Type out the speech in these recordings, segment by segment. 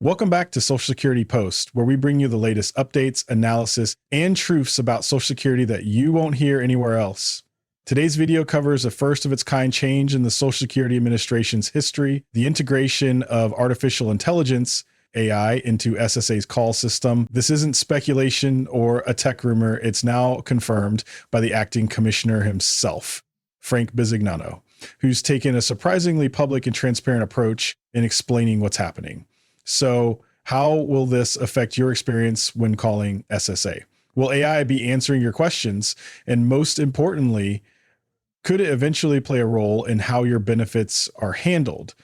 Welcome back to Social Security Post, where we bring you the latest updates, analysis, and truths about Social Security that you won't hear anywhere else. Today's video covers a first of its kind change in the Social Security Administration's history, the integration of artificial intelligence, AI, into SSA's call system. This isn't speculation or a tech rumor. It's now confirmed by the acting commissioner himself, Frank Bisignano, who's taken a surprisingly public and transparent approach in explaining what's happening. So how will this affect your experience when calling SSA? Will AI be answering your questions? And most importantly, could it eventually play a role in how your benefits are handled?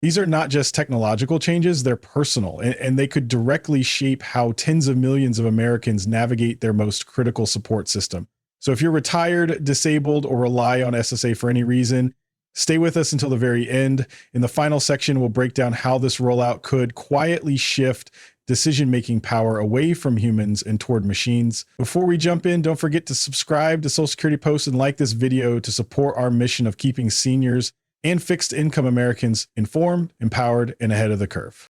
These are not just technological changes, they're personal, and they could directly shape how tens of millions of Americans navigate their most critical support system. So if you're retired, disabled, or rely on SSA for any reason, stay with us until the very end. In the final section, we'll break down how this rollout could quietly shift decision-making power away from humans and toward machines. Before we jump in, don't forget to subscribe to Social Security Post and like this video to support our mission of keeping seniors and fixed income Americans informed, empowered, and ahead of the curve.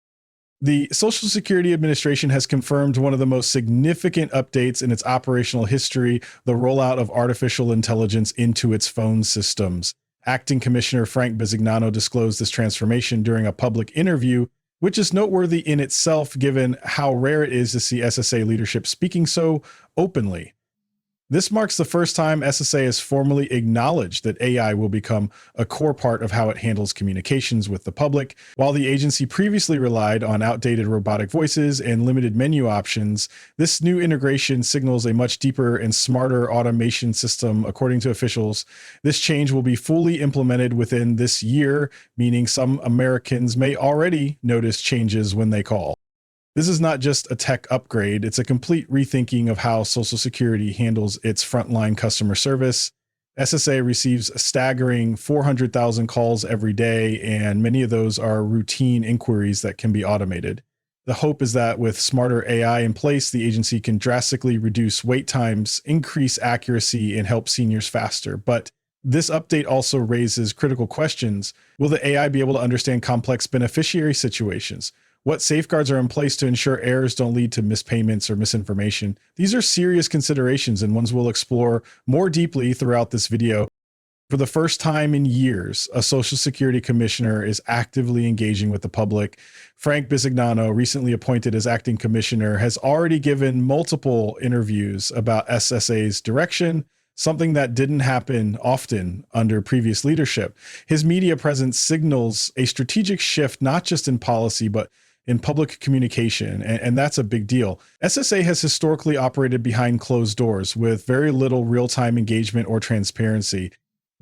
The Social Security Administration has confirmed one of the most significant updates in its operational history, the rollout of artificial intelligence into its phone systems. Acting Commissioner Frank Bisignano disclosed this transformation during a public interview, which is noteworthy in itself given how rare it is to see SSA leadership speaking so openly. This marks the first time SSA has formally acknowledged that AI will become a core part of how it handles communications with the public. While the agency previously relied on outdated robotic voices and limited menu options, this new integration signals a much deeper and smarter automation system. According to officials, this change will be fully implemented within this year, meaning some Americans may already notice changes when they call. This is not just a tech upgrade, it's a complete rethinking of how Social Security handles its frontline customer service. SSA receives a staggering 400,000 calls every day, and many of those are routine inquiries that can be automated. The hope is that with smarter AI in place, the agency can drastically reduce wait times, increase accuracy, and help seniors faster. But this update also raises critical questions. Will the AI be able to understand complex beneficiary situations? What safeguards are in place to ensure errors don't lead to mispayments or misinformation? These are serious considerations and ones we'll explore more deeply throughout this video. For the first time in years, a Social Security Commissioner is actively engaging with the public. Frank Bisignano, recently appointed as acting commissioner, has already given multiple interviews about SSA's direction, something that didn't happen often under previous leadership. His media presence signals a strategic shift, not just in policy, but in public communication, and that's a big deal. SSA has historically operated behind closed doors with very little real-time engagement or transparency.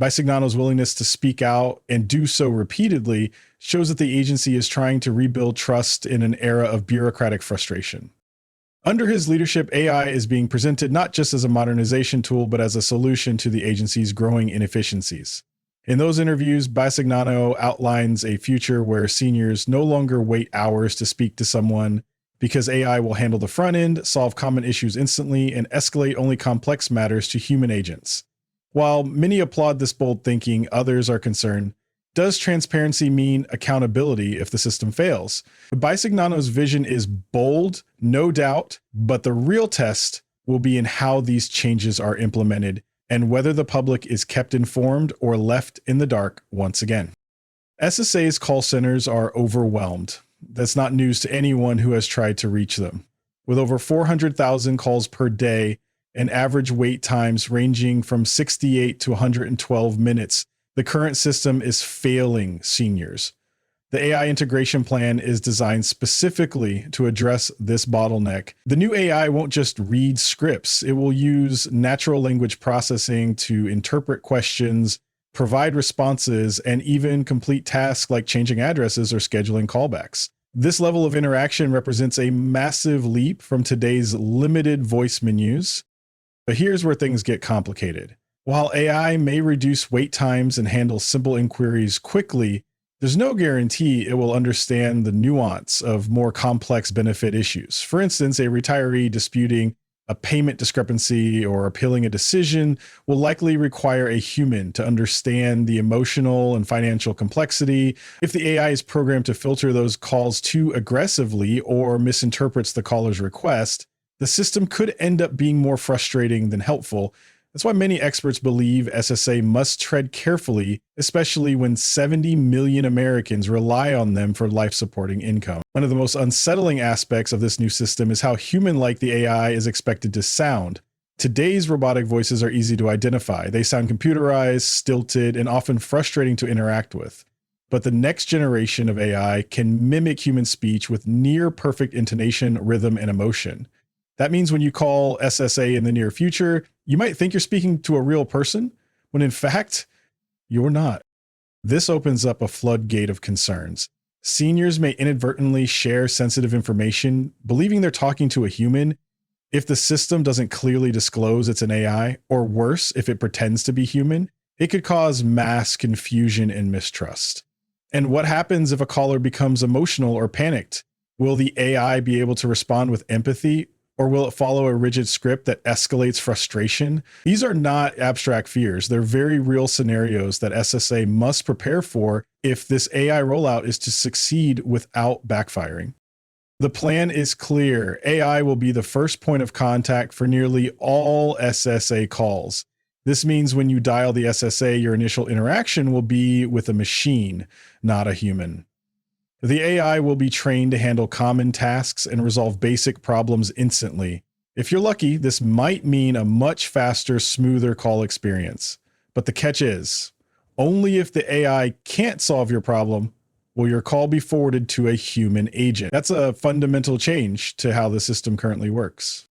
Bisignano's willingness to speak out and do so repeatedly shows that the agency is trying to rebuild trust in an era of bureaucratic frustration. Under his leadership, AI is being presented not just as a modernization tool, but as a solution to the agency's growing inefficiencies. In those interviews, Bisignano outlines a future where seniors no longer wait hours to speak to someone because AI will handle the front end, solve common issues instantly, and escalate only complex matters to human agents. While many applaud this bold thinking, others are concerned. Does transparency mean accountability if the system fails? Bisignano's vision is bold, no doubt, but the real test will be in how these changes are implemented and whether the public is kept informed or left in the dark once again. SSA's call centers are overwhelmed. That's not news to anyone who has tried to reach them. With over 400,000 calls per day and average wait times ranging from 68 to 112 minutes, the current system is failing seniors. The AI integration plan is designed specifically to address this bottleneck. The new AI won't just read scripts. It will use natural language processing to interpret questions, provide responses, and even complete tasks like changing addresses or scheduling callbacks. This level of interaction represents a massive leap from today's limited voice menus. But here's where things get complicated. While AI may reduce wait times and handle simple inquiries quickly, there's no guarantee it will understand the nuance of more complex benefit issues. For instance, a retiree disputing A payment discrepancy or appealing a decision will likely require a human to understand the emotional and financial complexity. If the AI is programmed to filter those calls too aggressively or misinterprets the caller's request, the system could end up being more frustrating than helpful. That's why many experts believe SSA must tread carefully, especially when 70 million Americans rely on them for life-supporting income. One of the most unsettling aspects of this new system is how human-like the AI is expected to sound. Today's robotic voices are easy to identify. They sound computerized, stilted, and often frustrating to interact with. But the next generation of AI can mimic human speech with near-perfect intonation, rhythm, and emotion. That means when you call SSA in the near future, you might think you're speaking to a real person, when in fact, you're not. This opens up a floodgate of concerns. Seniors may inadvertently share sensitive information, believing they're talking to a human, if the system doesn't clearly disclose it's an AI, or worse, if it pretends to be human. It could cause mass confusion and mistrust. And what happens if a caller becomes emotional or panicked? Will the AI be able to respond with empathy? Or will it follow a rigid script that escalates frustration? These are not abstract fears. They're very real scenarios that SSA must prepare for if this AI rollout is to succeed without backfiring. The plan is clear. AI will be the first point of contact for nearly all SSA calls. This means when you dial the SSA, your initial interaction will be with a machine, not a human. The AI will be trained to handle common tasks and resolve basic problems instantly. If you're lucky, this might mean a much faster, smoother call experience. But the catch is, only if the AI can't solve your problem will your call be forwarded to a human agent. That's a fundamental change to how the system currently works.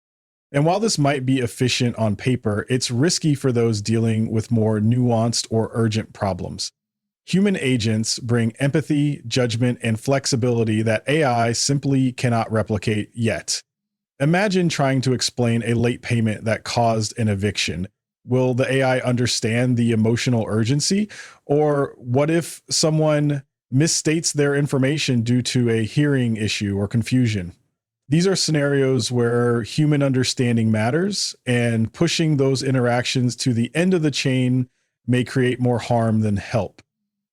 And while this might be efficient on paper, it's risky for those dealing with more nuanced or urgent problems. Human agents bring empathy, judgment, and flexibility that AI simply cannot replicate yet. Imagine trying to explain a late payment that caused an eviction. Will the AI understand the emotional urgency? Or what if someone misstates their information due to a hearing issue or confusion? These are scenarios where human understanding matters, and pushing those interactions to the end of the chain may create more harm than help.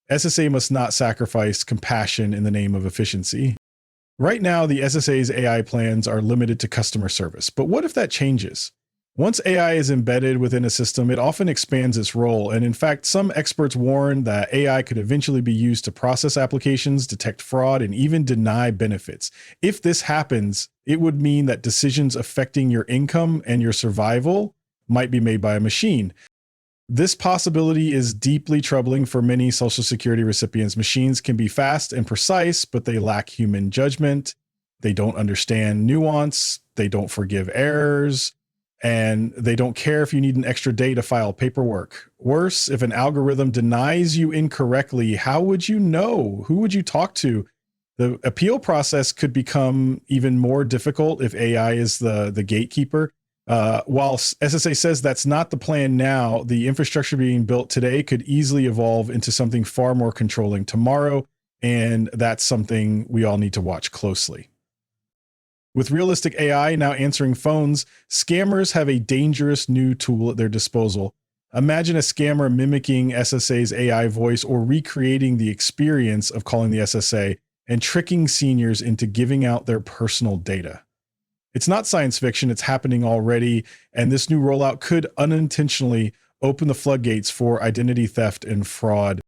SSA must not sacrifice compassion in the name of efficiency. Right now, the SSA's AI plans are limited to customer service, but what if that changes? Once AI is embedded within a system, it often expands its role, and in fact, some experts warn that AI could eventually be used to process applications, detect fraud, and even deny benefits. If this happens, it would mean that decisions affecting your income and your survival might be made by a machine. This possibility is deeply troubling for many Social Security recipients. Machines can be fast and precise, but they lack human judgment. They don't understand nuance. They don't forgive errors. And they don't care if you need an extra day to file paperwork. Worse, if an algorithm denies you incorrectly, how would you know? Who would you talk to? The appeal process could become even more difficult if AI is the gatekeeper. While SSA says that's not the plan now, the infrastructure being built today could easily evolve into something far more controlling tomorrow, and that's something we all need to watch closely. With realistic AI now answering phones, scammers have a dangerous new tool at their disposal. Imagine a scammer mimicking SSA's AI voice or recreating the experience of calling the SSA and tricking seniors into giving out their personal data. It's not science fiction, it's happening already, and this new rollout could unintentionally open the floodgates for identity theft and fraud.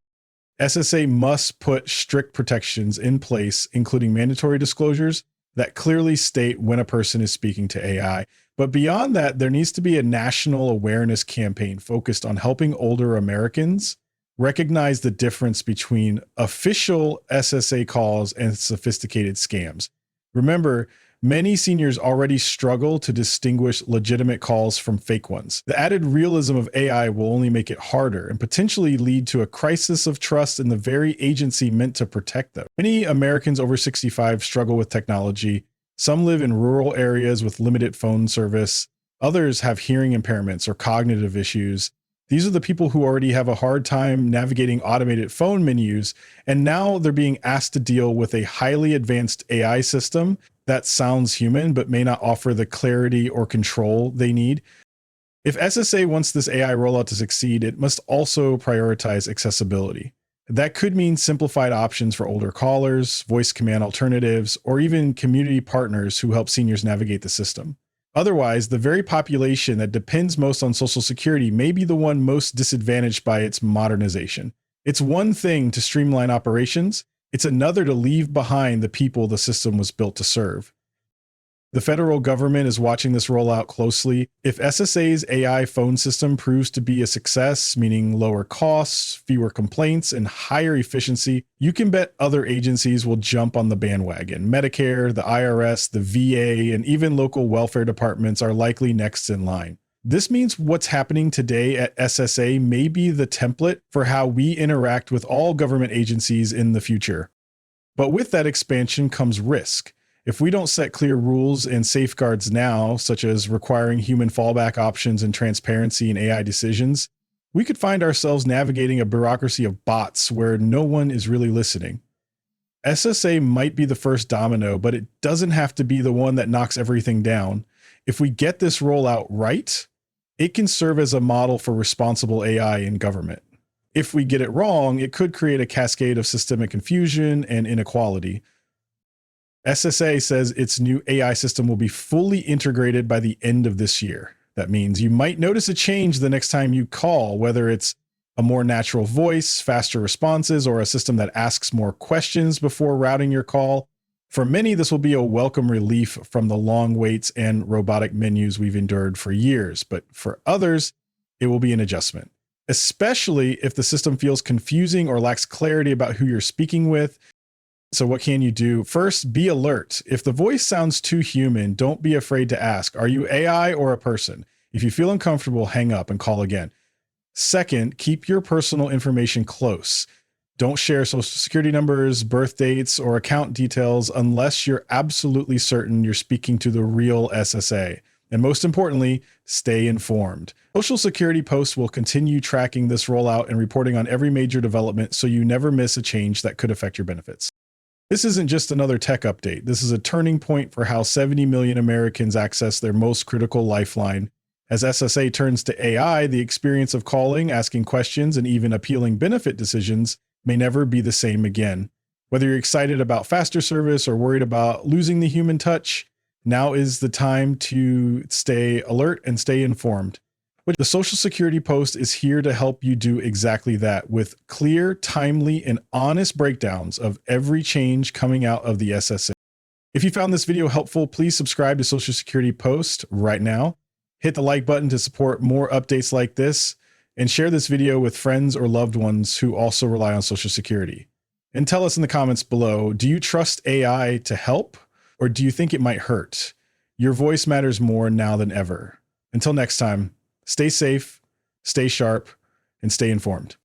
SSA must put strict protections in place, including mandatory disclosures that clearly state when a person is speaking to AI. But beyond that, there needs to be a national awareness campaign focused on helping older Americans recognize the difference between official SSA calls and sophisticated scams. Remember, many seniors already struggle to distinguish legitimate calls from fake ones. The added realism of AI will only make it harder and potentially lead to a crisis of trust in the very agency meant to protect them. Many Americans over 65 struggle with technology. Some live in rural areas with limited phone service. Others have hearing impairments or cognitive issues. These are the people who already have a hard time navigating automated phone menus, and now they're being asked to deal with a highly advanced AI system that sounds human, but may not offer the clarity or control they need. If SSA wants this AI rollout to succeed, it must also prioritize accessibility. That could mean simplified options for older callers, voice command alternatives, or even community partners who help seniors navigate the system. Otherwise, the very population that depends most on Social Security may be the one most disadvantaged by its modernization. It's one thing to streamline operations, it's another to leave behind the people the system was built to serve. The federal government is watching this rollout closely. If SSA's AI phone system proves to be a success, meaning lower costs, fewer complaints, and higher efficiency, you can bet other agencies will jump on the bandwagon. Medicare, the IRS, the VA, and even local welfare departments are likely next in line. This means what's happening today at SSA may be the template for how we interact with all government agencies in the future. But with that expansion comes risk. If we don't set clear rules and safeguards now, such as requiring human fallback options and transparency in AI decisions, we could find ourselves navigating a bureaucracy of bots where no one is really listening. SSA might be the first domino, but it doesn't have to be the one that knocks everything down. If we get this rollout right, it can serve as a model for responsible AI in government. If we get it wrong, it could create a cascade of systemic confusion and inequality. SSA says its new AI system will be fully integrated by the end of this year. That means you might notice a change the next time you call, whether it's a more natural voice, faster responses, or a system that asks more questions before routing your call. For many, this will be a welcome relief from the long waits and robotic menus we've endured for years. But for others, it will be an adjustment, especially if the system feels confusing or lacks clarity about who you're speaking with. So what can you do? First, be alert. If the voice sounds too human, don't be afraid to ask, are you AI or a person? If you feel uncomfortable, hang up and call again. Second, keep your personal information close. Don't share social security numbers, birth dates, or account details unless you're absolutely certain you're speaking to the real SSA. And most importantly, stay informed. Social Security Post will continue tracking this rollout and reporting on every major development so you never miss a change that could affect your benefits. This isn't just another tech update. This is a turning point for how 70 million Americans access their most critical lifeline. As SSA turns to AI, the experience of calling, asking questions, and even appealing benefit decisions may never be the same again. Whether you're excited about faster service or worried about losing the human touch, now is the time to stay alert and stay informed. The Social Security Post is here to help you do exactly that with clear, timely, and honest breakdowns of every change coming out of the SSA. If you found this video helpful, please subscribe to Social Security Post right now. Hit the like button to support more updates like this, and share this video with friends or loved ones who also rely on Social Security. And tell us in the comments below, do you trust AI to help, or do you think it might hurt? Your voice matters more now than ever. Until next time, stay safe, stay sharp, and stay informed.